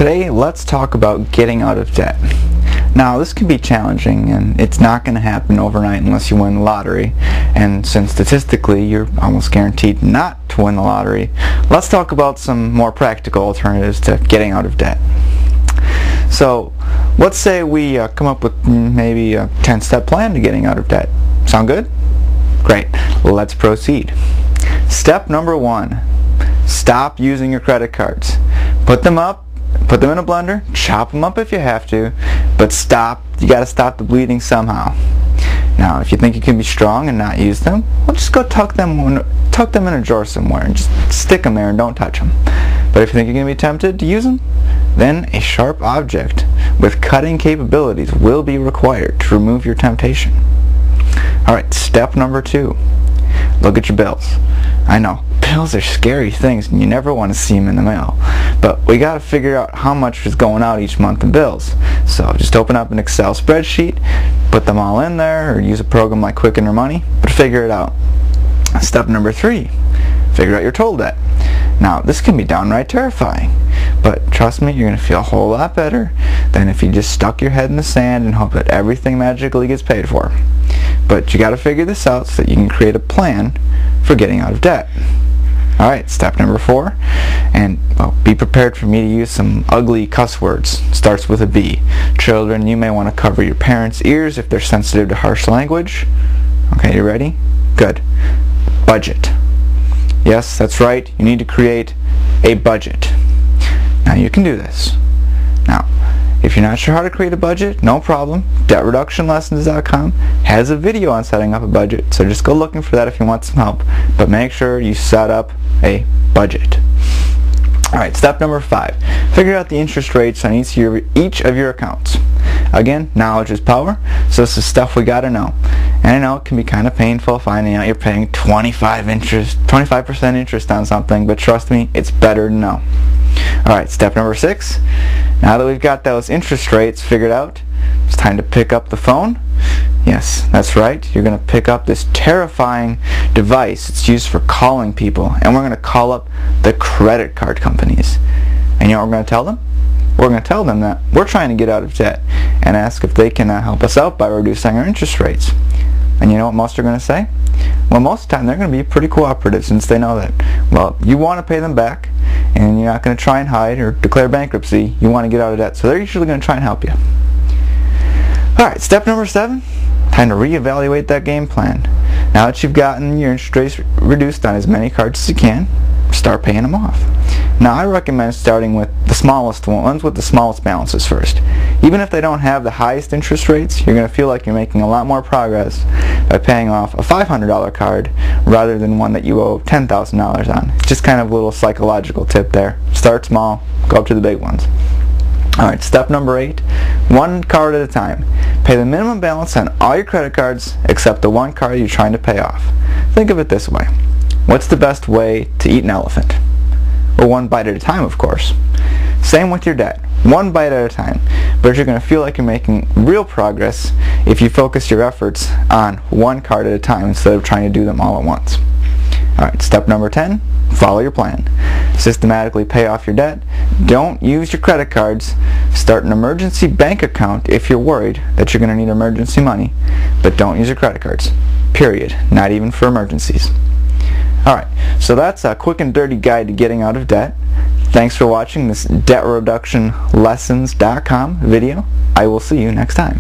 Today, let's talk about getting out of debt. Now, this can be challenging, and it's not going to happen overnight unless you win the lottery. And since statistically you're almost guaranteed not to win the lottery, let's talk about some more practical alternatives to getting out of debt. So, let's say we come up with maybe a 10-step plan to getting out of debt. Sound good? Great. Let's proceed. Step number 1. Stop using your credit cards. Put them in a blender, chop them up if you have to, but stop. You got to stop the bleeding somehow. Now, if you think you can be strong and not use them, well, just go tuck them in a drawer somewhere and just stick them there and don't touch them. But if you think you're going to be tempted to use them, then a sharp object with cutting capabilities will be required to remove your temptation. Alright, step number 2. Look at your bills. I know, bills are scary things and you never want to see them in the mail. But we got to figure out how much is going out each month in bills. So just open up an Excel spreadsheet, put them all in there, or use a program like Quicken or Money, but figure it out. Step number 3. Figure out your total debt. Now, this can be downright terrifying, but trust me, you're going to feel a whole lot better than if you just stuck your head in the sand and hope that everything magically gets paid for. But you got to figure this out so that you can create a plan for getting out of debt. Alright, step number 4, and be prepared for me to use some ugly cuss words. Starts with a B. Children, you may want to cover your parents' ears if they're sensitive to harsh language. Okay, you ready? Good. Budget. Yes, that's right, you need to create a budget. Now you can do this. Now, if you're not sure how to create a budget, no problem. DebtReductionLessons.com has a video on setting up a budget, so just go looking for that if you want some help. But make sure you set up a budget. Alright, step number 5. Figure out the interest rates on each of your accounts. Again, knowledge is power, so this is stuff we gotta know. And I know it can be kind of painful finding out you're paying 25% interest on something, but trust me, it's better to know. Alright, step number 6. Now that we've got those interest rates figured out, it's time to pick up the phone. Yes, that's right. You're going to pick up this terrifying device. It's used for calling people, and we're going to call up the credit card companies. And you know what we're going to tell them? We're going to tell them that we're trying to get out of debt and ask if they can help us out by reducing our interest rates. And you know what most are going to say? Well, most of the time they're going to be pretty cooperative since they know that, well, you want to pay them back and you're not going to try and hide or declare bankruptcy. You want to get out of debt, so they're usually going to try and help you. Alright, step number 7. Time to reevaluate that game plan. Now that you've gotten your interest rates reduced on as many cards as you can, start paying them off. Now, I recommend starting with the smallest ones with the smallest balances first. Even if they don't have the highest interest rates, you're going to feel like you're making a lot more progress by paying off a $500 card rather than one that you owe $10,000 on. It's just kind of a little psychological tip there. Start small, go up to the big ones. Alright, step number 8. One card at a time. Pay the minimum balance on all your credit cards except the one card you're trying to pay off. Think of it this way. What's the best way to eat an elephant? Well, one bite at a time, of course. Same with your debt. One bite at a time. But you're going to feel like you're making real progress if you focus your efforts on one card at a time instead of trying to do them all at once. Alright, step number 10. Follow your plan. Systematically pay off your debt. Don't use your credit cards. Start an emergency bank account if you're worried that you're going to need emergency money. But don't use your credit cards. Period. Not even for emergencies. Alright, so that's a quick and dirty guide to getting out of debt. Thanks for watching this DebtReductionLessons.com video. I will see you next time.